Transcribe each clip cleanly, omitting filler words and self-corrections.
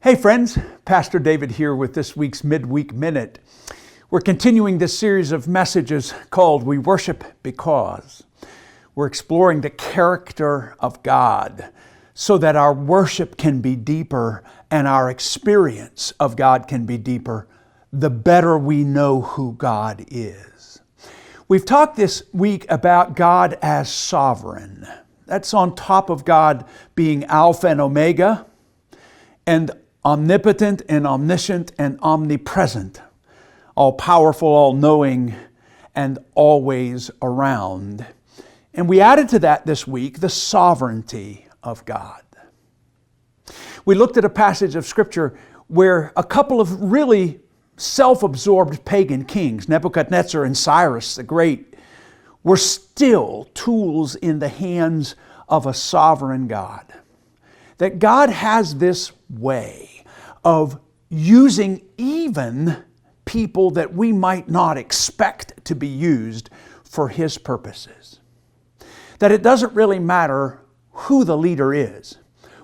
Hey friends, Pastor David here with this week's Midweek Minute. We're continuing this series of messages called We Worship Because. We're exploring the character of God so that our worship can be deeper and our experience of God can be deeper, the better we know who God is. We've talked this week about God as sovereign. That's on top of God being Alpha and Omega, and omnipotent and omniscient and omnipresent, all-powerful, all-knowing, and always around. And we added to that this week the sovereignty of God. We looked at a passage of Scripture where a couple of really self-absorbed pagan kings, Nebuchadnezzar and Cyrus the Great, were still tools in the hands of a sovereign God. That God has this way of using even people that we might not expect to be used for His purposes. That it doesn't really matter who the leader is,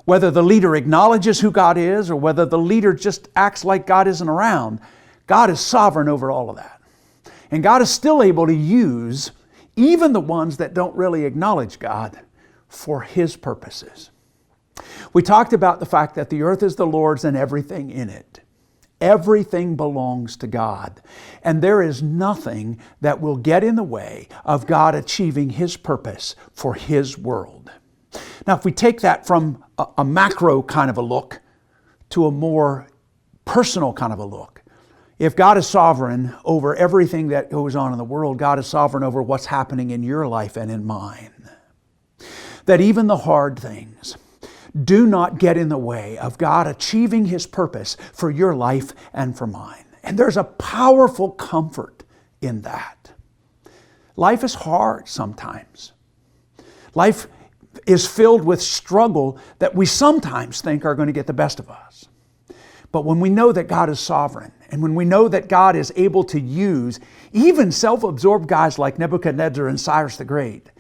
whether the leader acknowledges who God is or whether the leader just acts like God isn't around. God is sovereign over all of that. And God is still able to use even the ones that don't really acknowledge God for His purposes. We talked about the fact that the earth is the Lord's and everything in it. Everything belongs to God. And there is nothing that will get in the way of God achieving His purpose for His world. Now, if we take that from a macro kind of a look to a more personal kind of a look, if God is sovereign over everything that goes on in the world, God is sovereign over what's happening in your life and in mine. That even the hard things do not get in the way of God achieving His purpose for your life and for mine. And there's a powerful comfort in that. Life is hard sometimes. Life is filled with struggle that we sometimes think are going to get the best of us. But when we know that God is sovereign, and when we know that God is able to use even self-absorbed guys like Nebuchadnezzar and Cyrus the Great,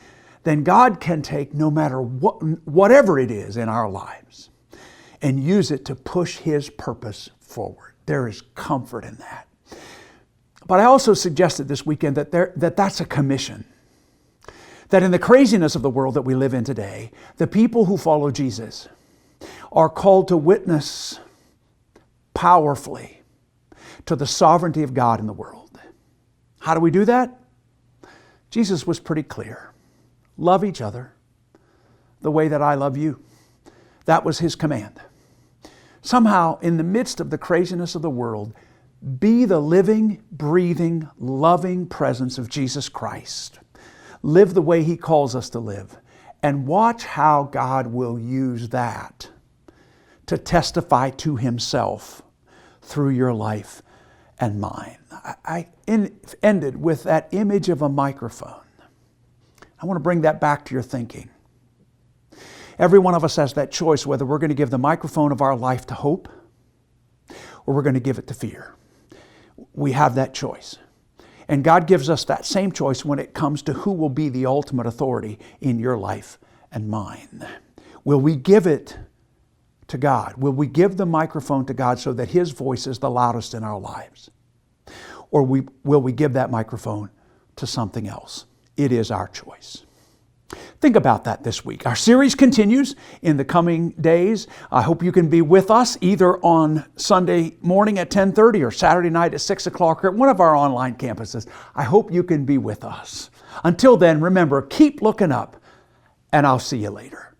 then God can take no matter whatever it is in our lives and use it to push His purpose forward. There is comfort in that. But I also suggested this weekend that that's a commission. That in the craziness of the world that we live in today, the people who follow Jesus are called to witness powerfully to the sovereignty of God in the world. How do we do that? Jesus was pretty clear. Love each other the way that I love you. That was His command. Somehow, in the midst of the craziness of the world, be the living, breathing, loving presence of Jesus Christ. Live the way He calls us to live. And watch how God will use that to testify to Himself through your life and mine. I ended with that image of a microphone. I want to bring that back to your thinking. Every one of us has that choice whether we're going to give the microphone of our life to hope or we're going to give it to fear. We have that choice. And God gives us that same choice when it comes to who will be the ultimate authority in your life and mine. Will we give it to God? Will we give the microphone to God so that His voice is the loudest in our lives? Or will we give that microphone to something else? It is our choice. Think about that this week. Our series continues in the coming days. I hope you can be with us either on Sunday morning at 10:30 or Saturday night at 6 o'clock or at one of our online campuses. I hope you can be with us. Until then, remember, keep looking up, and I'll see you later.